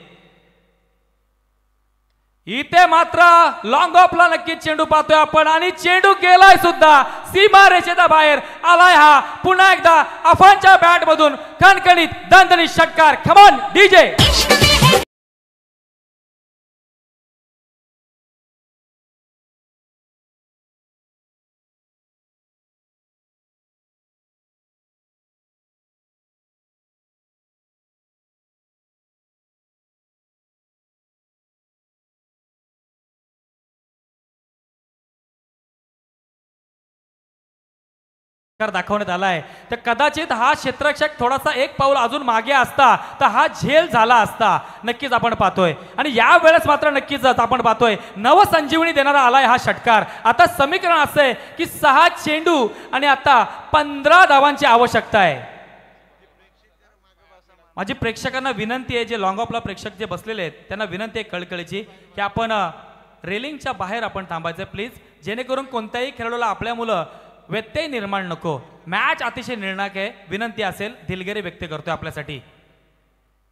Speaker 1: इथे मात्र लॉंग ऑफला नक्कीच चेंडू पाहतोय आपण आणि चेंडू गेलाय सुद्धा सीमा रेषेच्या बाहेर आलाय. हा पुन्हा एकदा अफानच्या बॅट मधून खणखणीत दणदणीत षटकार. खमॉन डीजे. दाखवण्यात आलाय तर कदाचित हा क्षेत्ररक्षक थोडासा एक पाऊल अजून मागे असता तर हा झेल झाला असता. नक्कीच आपण पाहतोय आणि या वेळेस मात्र नक्कीच आपण पाहतोय नवसंजीवनी देणारा आलाय हा षटकार. आता समीकरण असं आहे की 6 चेंडू आणि आता 15 धावांची आवश्यकता आहे. माझी प्रेक्षकांना विनंती आहे, जे लॉंग ऑफला प्रेक्षक जे बसलेले आहेत त्यांना विनंती आहे कळकळीची की आपण रेलिंगच्या बाहेर आपण थांबायचं प्लीज, जेणेकरून कोणत्याही खेळाडूला आपल्या मुलं व्यत्यय निर्माण नको. मॅच अतिशय निर्णायक आहे. विनंती असेल दिलगिरी व्यक्त करतोय आपल्यासाठी.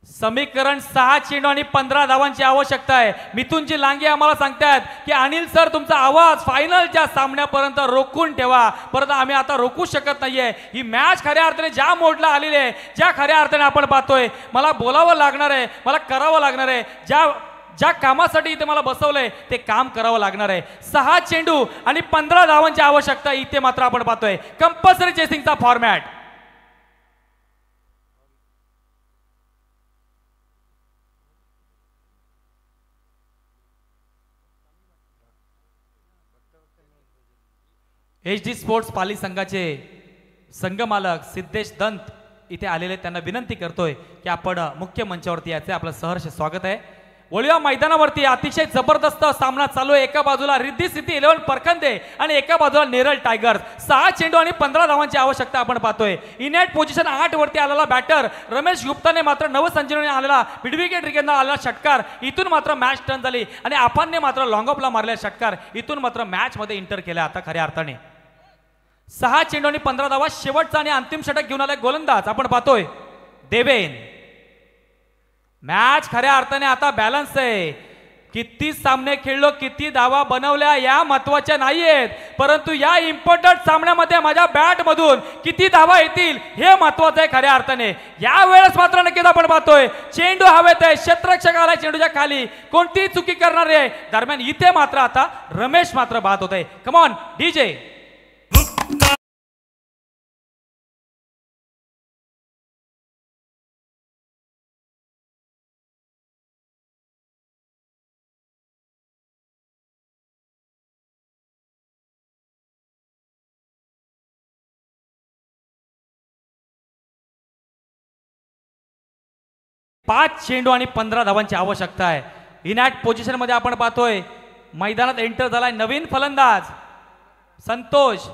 Speaker 1: समीकरण 6 चेंडू आणि 15 धावांची आवश्यकता आहे. मिथुनजी लांगे आम्हाला सांगतात की अनिल सर तुमचा आवाज फायनलच्या सामन्यापर्यंत रोखून ठेवा, परंतु आम्ही आता रोखू शकत नाहीये. ही मॅच खऱ्या अर्थाने ज्या मोडला आलेली आहे, ज्या खऱ्या अर्थाने आपण पाहतोय मला बोलावं लागणार आहे, मला करावं लागणार आहे, ज्या कामासाठी इथे मला बसवलंय ते काम करावं लागणार आहे. 6 चेंडू आणि 15 धावांची आवश्यकता इथे मात्र आपण पाहतोय. कंपल्सरी चेसिंगचा फॉर्मॅट. HD स्पोर्ट्स पाली संघाचे संघमालक सिद्धेश दंत इथे आलेले, त्यांना विनंती करतोय की आपण मुख्य मंचावरती यायचे. आपलं सहर्ष स्वागत आहे. वळिया मैदानावरती अतिशय जबरदस्त सामना चालू आहे. एका बाजूला रिद्धी सिटी 11 परखंदे आणि एका बाजूला नेरळ टायगर्स. 6 चेंडू आणि 15 धावांची आवश्यकता आपण पाहतोय. इनॅट पोझिशन 8 वरती आलेला बॅटर रमेश गुप्ताने मात्र नवसंजीवनी आलेला मिड विकेट रिकेटला आलेला षटकार. इथून मात्र मॅच टर्न झाली आणि अफानने मात्र लॉंग ऑफला मारलेला षटकार. इथून मात्र मॅच मध्ये इंटर केला आता खऱ्या अर्थाने. 6 चेंडू आणि 15 धावा. शेवटचा आणि अंतिम षटक घेऊन आलाय गोलंदाज आपण पाहतोय देवेन. मॅच खऱ्या अर्थाने आता बॅलन्स आहे. किती सामने खेळलो, किती धावा बनवल्या या महत्वाच्या नाहीयेत, परंतु या इम्पॉर्टंट सामन्यामध्ये माझ्या बॅट मधून किती धावा येतील हे महत्वाचं आहे खऱ्या अर्थाने. या वेळेस मात्र नक्कीच आपण पाहतोय चेंडू हवेत आहे. क्षेत्ररक्षक आलाय चेंडूच्या खाली, कोणतीही चुकी करणार आहे. दरम्यान इथे मात्र आता रमेश मात्र बाद होत आहे. Come on DJ. 5 चेंडू आणि 15 धावांची आवश्यकता आहे. इनॅक्ट पोझिशन मध्ये आपण पाहतोय मैदानात एंटर झालाय नवीन फलंदाज संतोष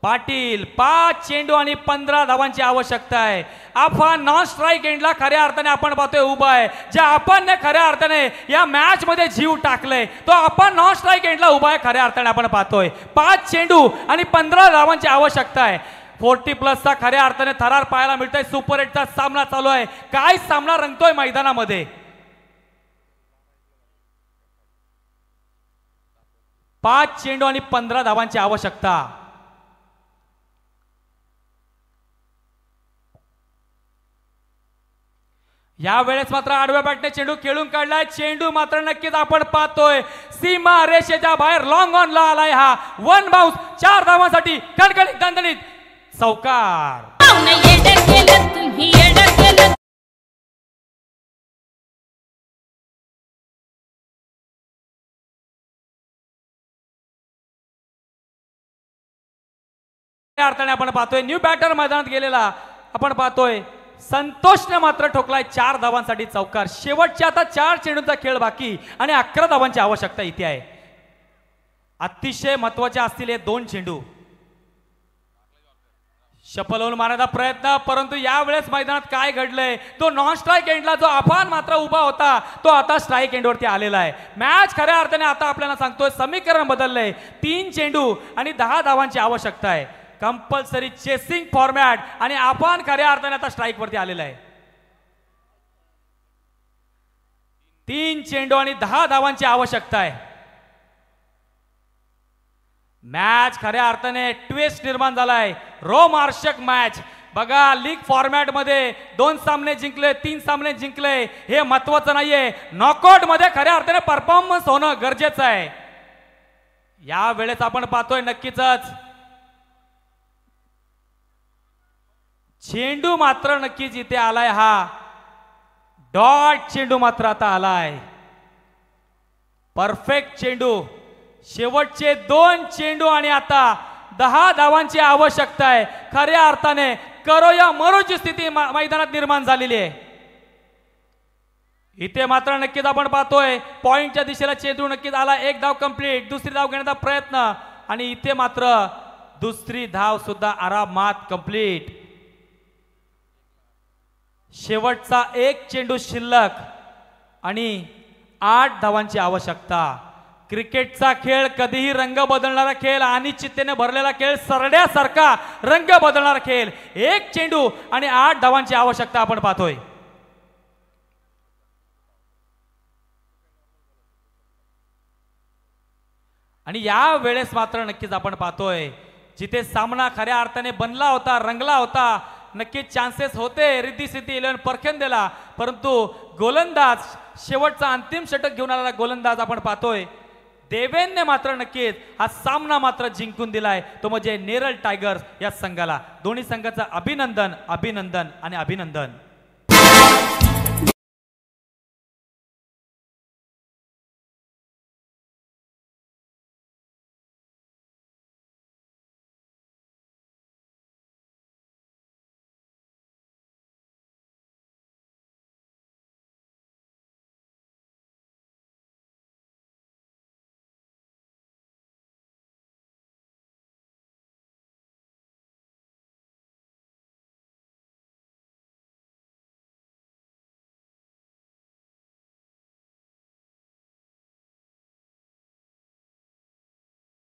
Speaker 1: पाटील. 5 चेंडू आणि 15 धावांची आवश्यकता आहे. आफान नॉन स्ट्राईक एंडला खऱ्या अर्थाने आपण पाहतोय उभा आहे. ज्या आफानने खऱ्या अर्थाने या मॅच मध्ये जीव टाकले तो आपण नॉन स्ट्राईक एंडला उभा आहे. खऱ्या अर्थाने आपण पाहतोय 5 चेंडू आणि 15 धावांची आवश्यकता आहे. 40+ खऱ्या अर्थाने थरार पाहायला मिळतोय. सुपर 8चा सामना चालू आहे. काय सामना रंगतोय मैदानामध्ये. 5 चेंडू आणि 15 धावांची आवश्यकता. या वेळेस मात्र आडव्या बॅटने चेंडू खेळून काढलाय. चेंडू मात्र नक्कीच आपण पाहतोय सीमा रेषेच्या बाहेर लॉंग ऑन ला आलाय. हा 1 बाउन्स 4 धावांसाठी कडकडीत दणदणीत चौकार. अर्थाने आपण पाहतोय न्यू बॅटर मैदानात गेलेला आपण पाहतोय संतोषने मात्र ठोकलाय 4 धावांसाठी चौकार. शेवटच्या आता 4 चेंडूंचा खेळ बाकी आणि 11 धावांची आवश्यकता इथे आहे. अतिशय महत्वाचे असतील हे 2 चेंडू. शपलवून मारण्याचा प्रयत्न परंतु यावेळेस मैदानात काय घडलंय तो नॉन स्ट्राईक एंडला जो आफान मात्र उभा होता तो आता स्ट्राईक एंडवरती आलेला आहे. मॅच खऱ्या अर्थाने आता आपल्याला सांगतोय समीकरण बदललंय. 3 चेंडू आणि 10 धावांची आवश्यकता आहे. कंपल्सरी चेसिंग फॉर्मॅट आणि आपण खऱ्या अर्थाने आता स्ट्राईक वरती आलेला आहे. 3 चेंडू आणि 10 धावांची आवश्यकता आहे. मॅच खऱ्या अर्थाने ट्विस्ट निर्माण झालाय. रोमहर्षक मॅच बघा. लीग फॉर्मॅट मध्ये 2 सामने जिंकले 3 सामने जिंकले हे महत्वाचं नाहीये. नॉकआउट मध्ये खऱ्या अर्थाने परफॉर्मन्स होणं गरजेचं आहे. या वेळेस आपण पाहतोय नक्कीच चेंडू मात्र नक्कीच इथे आलाय. हा डॉट चेंडू मात्र आता आलाय. परफेक्ट चेंडू. शेवटचे 2 चेंडू आणि आता 10 धावांची आवश्यकता आहे. खऱ्या अर्थाने करो या मरोची स्थिती मैदानात निर्माण झालेली आहे. इथे मात्र नक्कीच आपण पाहतोय पॉइंटच्या दिशेला चेंडू नक्कीच आला. 1 धाव कंप्लीट. दुसरी धाव घेण्याचा प्रयत्न आणि इथे मात्र दुसरी धाव सुद्धा आरामात कंप्लीट. शेवटचा 1 चेंडू शिल्लक आणि 8 धावांची आवश्यकता. क्रिकेटचा खेळ कधीही रंग बदलणारा खेळ, अनिश्चिततेने भरलेला खेळ, सरड्यासारखा रंग बदलणारा खेळ. 1 चेंडू आणि 8 धावांची आवश्यकता आपण पाहतोय. आणि या वेळेस मात्र नक्कीच आपण पाहतोय जिथे सामना खऱ्या अर्थाने बनला होता रंगला होता नक्कीच चान्सेस होते रिद्धी सिद्धी 11 परखेन दिला परंतु गोलंदाज शेवटचा अंतिम षटक घेऊन आलेला गोलंदाज आपण पाहतोय देवेनने मात्र नक्कीच हा सामना मात्र जिंकून दिलाय तो म्हणजे नेरळ टायगर्स या संघाला. दोन्ही संघाचं अभिनंदन अभिनंदन आणि अभिनंदन.